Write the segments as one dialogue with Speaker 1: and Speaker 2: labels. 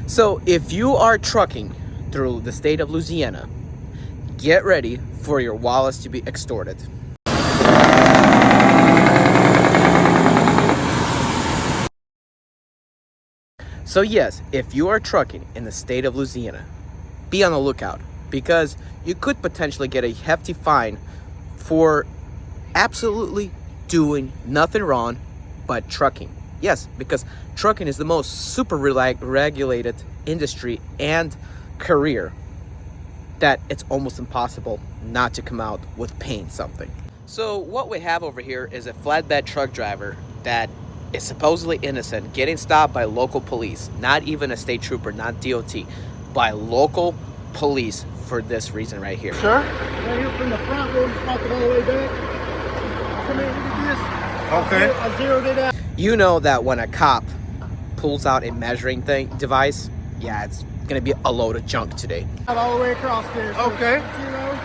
Speaker 1: So if you are trucking through the state of Louisiana, get ready for your wallets to be extorted. So yes, if you are trucking in the state of Louisiana, be on the lookout, because you could potentially get a hefty fine for absolutely doing nothing wrong but trucking. Yes, because trucking is the most super regulated industry and career that it's almost impossible not to come out with paying something. So what we have over here is a flatbed truck driver that is supposedly innocent, getting stopped by local police, not even a state trooper, not DOT, by local police for this reason right here.
Speaker 2: Sure.
Speaker 3: Right here from the front, we'll just walk it all the way back. Come here, look at this.
Speaker 2: Okay.
Speaker 3: I zeroed it out.
Speaker 1: You know that when a cop pulls out a measuring device, yeah, it's gonna be a load of junk today.
Speaker 3: All the way across there. So
Speaker 2: Okay.
Speaker 3: 0.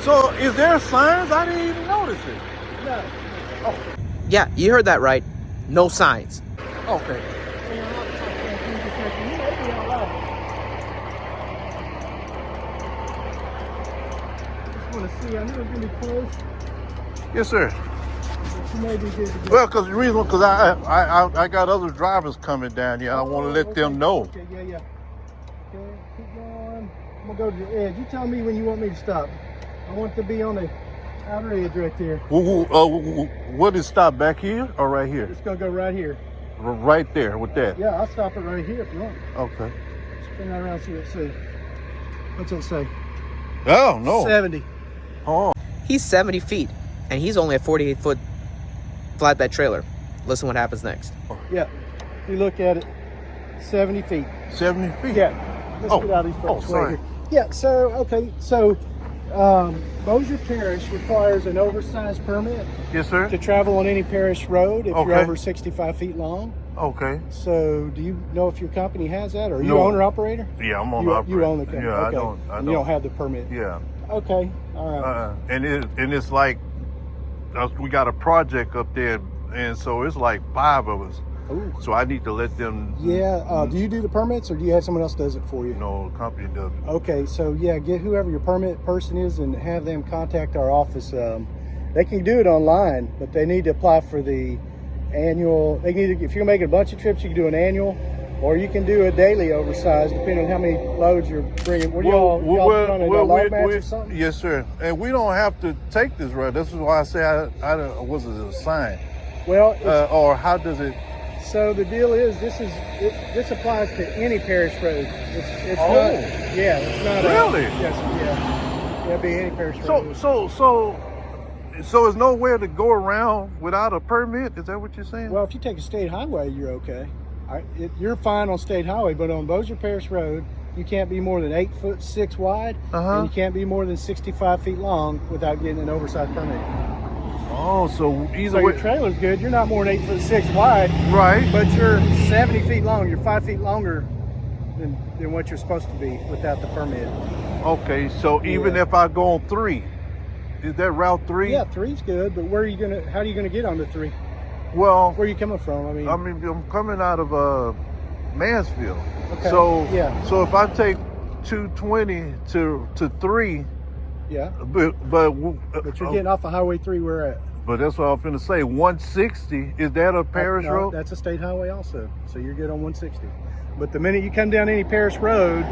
Speaker 2: So is there signs? I didn't even notice it.
Speaker 3: No.
Speaker 2: Oh,
Speaker 1: Yeah, you heard that right. No signs.
Speaker 2: okay.
Speaker 3: You may be all right. Just want to see. I knew it was going to be close.
Speaker 2: Yes, sir.
Speaker 3: But you may be good to go.
Speaker 2: Well, because I got other drivers coming down here. I want to let them know.
Speaker 3: Okay, yeah. Okay, keep going. I'm going to go to the edge. You tell me when you want me to stop. I want to be on the outer edge right there.
Speaker 2: What is stop back here or right here?
Speaker 3: It's going to go right here.
Speaker 2: Right there with that.
Speaker 3: Yeah, I'll stop it right here if you want.
Speaker 2: Okay.
Speaker 3: Spin that around, see what it says. What's it say?
Speaker 2: Oh no.
Speaker 3: 70.
Speaker 2: Oh.
Speaker 1: He's 70 feet, and he's only a 48-foot flatbed trailer. Listen what happens next.
Speaker 3: Yeah. If you look at it, 70 feet.
Speaker 2: 70 feet.
Speaker 3: Yeah. Let's get out of these folks right
Speaker 2: sorry.
Speaker 3: here. Yeah, so, okay. So, Bossier Parish requires an oversized permit
Speaker 2: Yes, sir.
Speaker 3: to travel on any parish road if you're
Speaker 2: Okay.
Speaker 3: over 65 feet long.
Speaker 2: Okay.
Speaker 3: So, do you know if your company has that? Or are you
Speaker 2: No.
Speaker 3: owner-operator?
Speaker 2: Yeah, I'm on
Speaker 3: You,
Speaker 2: the
Speaker 3: you
Speaker 2: operator.
Speaker 3: own the company.
Speaker 2: Yeah,
Speaker 3: okay.
Speaker 2: I don't.
Speaker 3: And you don't have the permit.
Speaker 2: Yeah.
Speaker 3: Okay. All right.
Speaker 2: And it's like we got a project up there, and so it's like 5 of us.
Speaker 3: Ooh.
Speaker 2: So I need to let them.
Speaker 3: Yeah. Do you do the permits, or do you have someone else does it for you?
Speaker 2: No, the company does it.
Speaker 3: Okay, so yeah, get whoever your permit person is and have them contact our office. They can do it online, but they need to apply for the annual. They need to, if you're making a bunch of trips, you can do an annual, or you can do a daily oversized, depending on how many loads you're bringing. What do y'all on a load match or something?
Speaker 2: Yes, sir. And we don't have to take this route. This is why I say I don't. Was it a sign?
Speaker 3: Well,
Speaker 2: Or how does it?
Speaker 3: so the deal is this applies to any parish road. It's
Speaker 2: Oh.
Speaker 3: not. Yeah, it's not.
Speaker 2: Really?
Speaker 3: Yes. Yeah. It'll be any parish road.
Speaker 2: So there's nowhere to go around without a permit? Is that what you're saying?
Speaker 3: Well, if you take a state highway, you're okay. You're fine on state highway, but on Bossier Parish Road, you can't be more than 8'6" wide, and you can't be more than 65 feet long without getting an oversized permit.
Speaker 2: Oh, so either
Speaker 3: So
Speaker 2: way,
Speaker 3: your trailer's good. You're not more than 8'6" wide,
Speaker 2: right?
Speaker 3: but you're 70 feet long. You're 5 feet longer than what you're supposed to be without the permit.
Speaker 2: Okay, so even
Speaker 3: Yeah.
Speaker 2: if I go on 3, is that Route 3?
Speaker 3: Yeah, 3's good, but where are you gonna? How are you gonna get onto 3?
Speaker 2: Well,
Speaker 3: Where are you coming from?
Speaker 2: I'm coming out of Mansfield.
Speaker 3: Okay,
Speaker 2: So
Speaker 3: yeah.
Speaker 2: So if I take 220 to 3,
Speaker 3: Yeah,
Speaker 2: but
Speaker 3: but you're getting off of Highway 3. Where at?
Speaker 2: But that's what I'm finna say. 160, is that a parish
Speaker 3: No,
Speaker 2: road?
Speaker 3: That's a state highway also. So you're good on 160. But the minute you come down any parish road,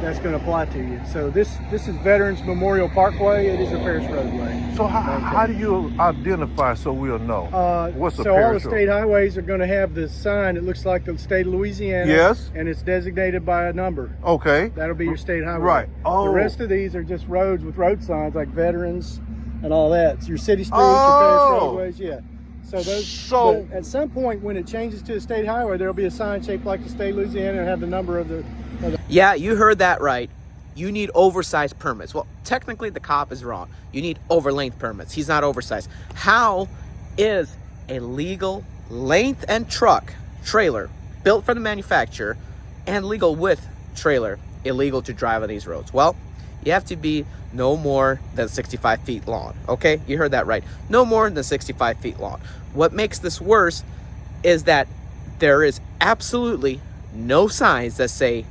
Speaker 3: that's going to apply to you. So this is Veterans Memorial Parkway. It is a parish roadway.
Speaker 2: So how do you identify so we'll know? What's a
Speaker 3: so all the
Speaker 2: parish road?
Speaker 3: state highways are going to have the sign that looks like the state of Louisiana.
Speaker 2: Yes.
Speaker 3: And it's designated by a number.
Speaker 2: Okay.
Speaker 3: That'll be your state highway.
Speaker 2: Right. Oh.
Speaker 3: The rest of these are just roads with road signs like Veterans and all that. It's your city streets,
Speaker 2: Oh.
Speaker 3: your parish roadways, yeah. So those.
Speaker 2: So-
Speaker 3: but at some point, when it changes to a state highway, there'll be a sign shaped like the state of Louisiana and have the number of the.
Speaker 1: Yeah, you heard that right. You need oversized permits. Well, technically the cop is wrong. You need over-length permits. He's not oversized. How is a legal length and truck trailer built for the manufacturer and legal with trailer illegal to drive on these roads? Well, you have to be no more than 65 feet long. Okay, you heard that right. No more than 65 feet long. What makes this worse is that there is absolutely no signs that say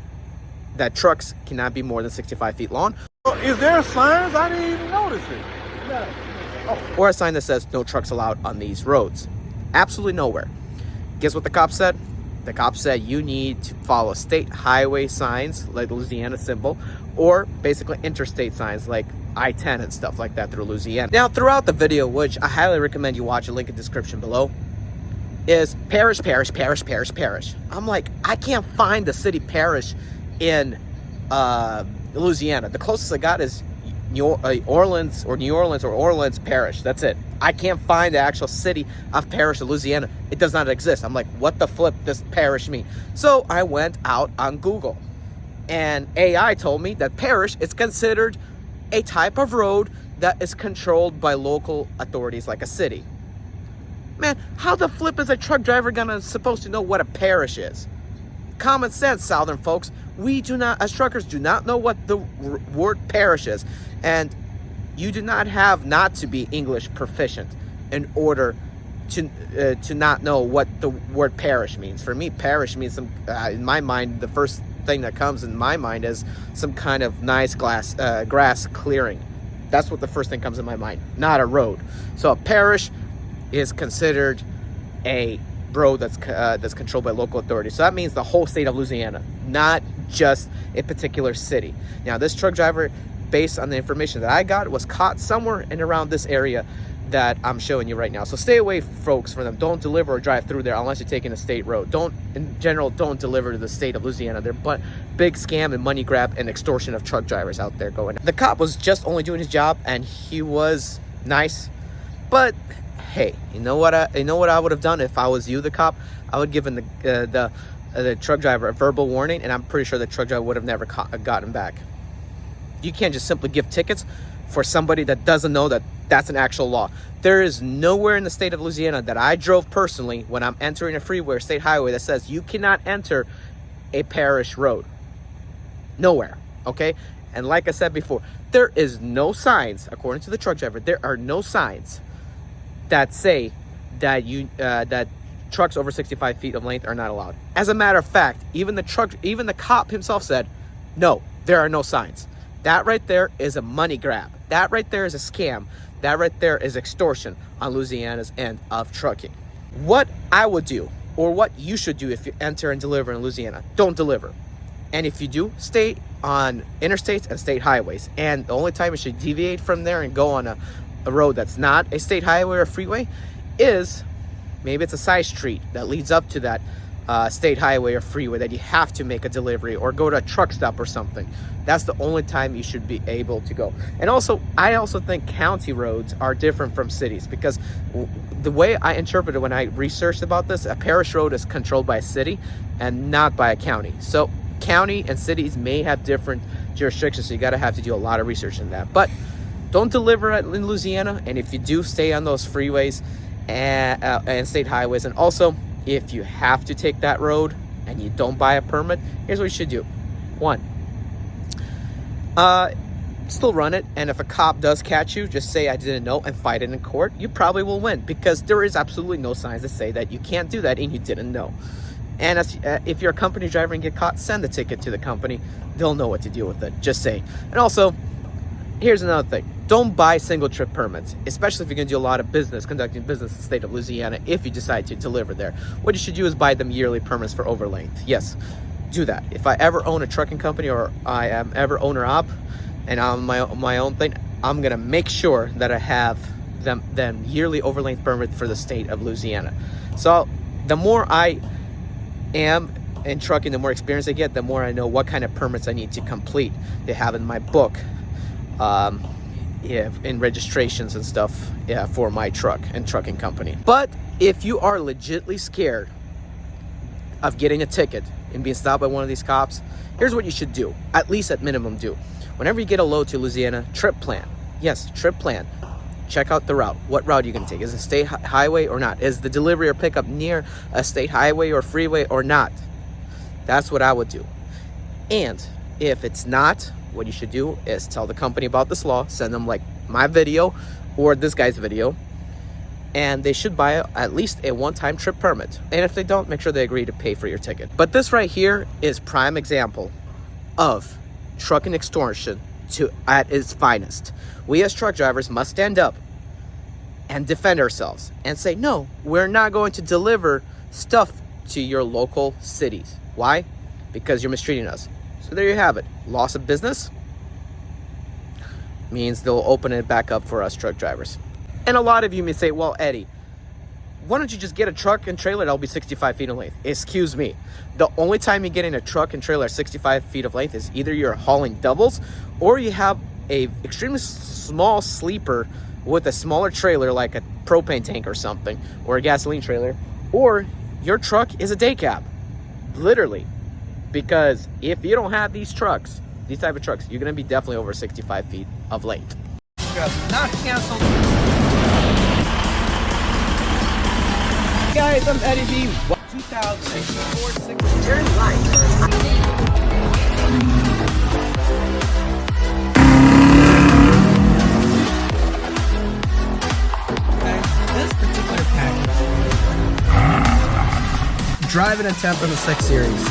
Speaker 1: that trucks cannot be more than 65 feet long.
Speaker 2: Is there signs? I didn't even notice it.
Speaker 3: No.
Speaker 1: Or a sign that says no trucks allowed on these roads. Absolutely nowhere. Guess what the cop said? The cop said you need to follow state highway signs like the Louisiana symbol, or basically interstate signs like I-10 and stuff like that through Louisiana. Now, throughout the video, which I highly recommend you watch, a link in the description below, is parish, parish, parish, parish, parish. I'm like, I can't find the city parish in Louisiana. The closest I got is New Orleans Parish. That's it. I can't find the actual city of Parish of Louisiana. It does not exist. I'm like, what the flip does parish mean? So I went out on Google, and AI told me that parish is considered a type of road that is controlled by local authorities like a city. Man, how the flip is a truck driver supposed to know what a parish is? Common sense, Southern folks. We do not, as truckers, do not know what the word parish is. And you do not have not to be English proficient in order to not know what the word parish means. For me, parish means some, in my mind, the first thing that comes in my mind is some kind of nice grass clearing. That's what the first thing comes in my mind, not a road. So a parish is considered a road that's controlled by local authorities. So that means the whole state of Louisiana, not just a particular city. Now, this truck driver, based on the information that I got, was caught somewhere in around this area that I'm showing you right now. So stay away, folks, from them. Don't deliver or drive through there unless you're taking a state road. In general, don't deliver to the state of Louisiana. They're big scam and money grab and extortion of truck drivers out there going. The cop was just only doing his job, and he was nice, but hey, you know what I would have done if I was you, the cop? I would give the truck driver a verbal warning, and I'm pretty sure the truck driver would have never gotten back. You can't just simply give tickets for somebody that doesn't know that that's an actual law. There is nowhere in the state of Louisiana that I drove personally when I'm entering a freeway or state highway that says you cannot enter a parish road. Nowhere, okay? And like I said before, there is no signs, according to the truck driver, there are no signs that say that that trucks over 65 feet of length are not allowed. As a matter of fact, even the cop himself said, no, there are no signs. That right there is a money grab. That right there is a scam. That right there is extortion on Louisiana's end of trucking. What I would do, or what you should do if you enter and deliver in Louisiana, don't deliver. And if you do, stay on interstates and state highways. And the only time you should deviate from there and go on a road that's not a state highway or freeway is maybe it's a side street that leads up to that state highway or freeway that you have to make a delivery or go to a truck stop or something. That's the only time you should be able to go. And also, I also think county roads are different from cities, because the way I interpreted when I researched about this, a parish road is controlled by a city and not by a county. So county and cities may have different jurisdictions, so you gotta have to do a lot of research in that. But don't deliver in Louisiana, and if you do, stay on those freeways and state highways. And also, if you have to take that road and you don't buy a permit, here's what you should do. 1, still run it, and if a cop does catch you, just say I didn't know and fight it in court. You probably will win, because there is absolutely no signs that say that you can't do that and you didn't know. And if you're a company driver and get caught, send the ticket to the company. They'll know what to do with it. Just say. And also, here's another thing. Don't buy single trip permits, especially if you're going to do a lot of business, conducting business in the state of Louisiana, if you decide to deliver there. What you should do is buy them yearly permits for over length. Yes, do that. If I ever own a trucking company, or I am ever owner-op and I'm my own thing, I'm going to make sure that I have them yearly over length permit for the state of Louisiana. So the more I am in trucking, the more experience I get, the more I know what kind of permits I need to complete to have in my book. In registrations and stuff, for my truck and trucking company. But if you are legitimately scared of getting a ticket and being stopped by one of these cops, here's what you should do. At least at minimum do. Whenever you get a load to Louisiana, trip plan. Yes, trip plan. Check out the route. What route are you going to take? Is it a state highway or not? Is the delivery or pickup near a state highway or freeway or not? That's what I would do. And if it's not, what you should do is tell the company about this law, send them like my video or this guy's video, and they should buy at least a one-time trip permit. And if they don't, make sure they agree to pay for your ticket. But this right here is prime example of trucking extortion at its finest. We as truck drivers must stand up and defend ourselves and say, no, we're not going to deliver stuff to your local cities. Why? Because you're mistreating us. So there you have it. Loss of business means they'll open it back up for us truck drivers. And a lot of you may say, well, Eddie, why don't you just get a truck and trailer that'll be 65 feet in length? Excuse me. The only time you get in a truck and trailer 65 feet of length is either you're hauling doubles or you have a extremely small sleeper with a smaller trailer like a propane tank or something, or a gasoline trailer, or your truck is a day cab. Literally. Because if you don't have these trucks, these type of trucks, you're going to be definitely over 65 feet of length. Not canceled. Guys, I'm Eddie B. 2004 turn right. This particular package, drive an attempt on the 6 Series.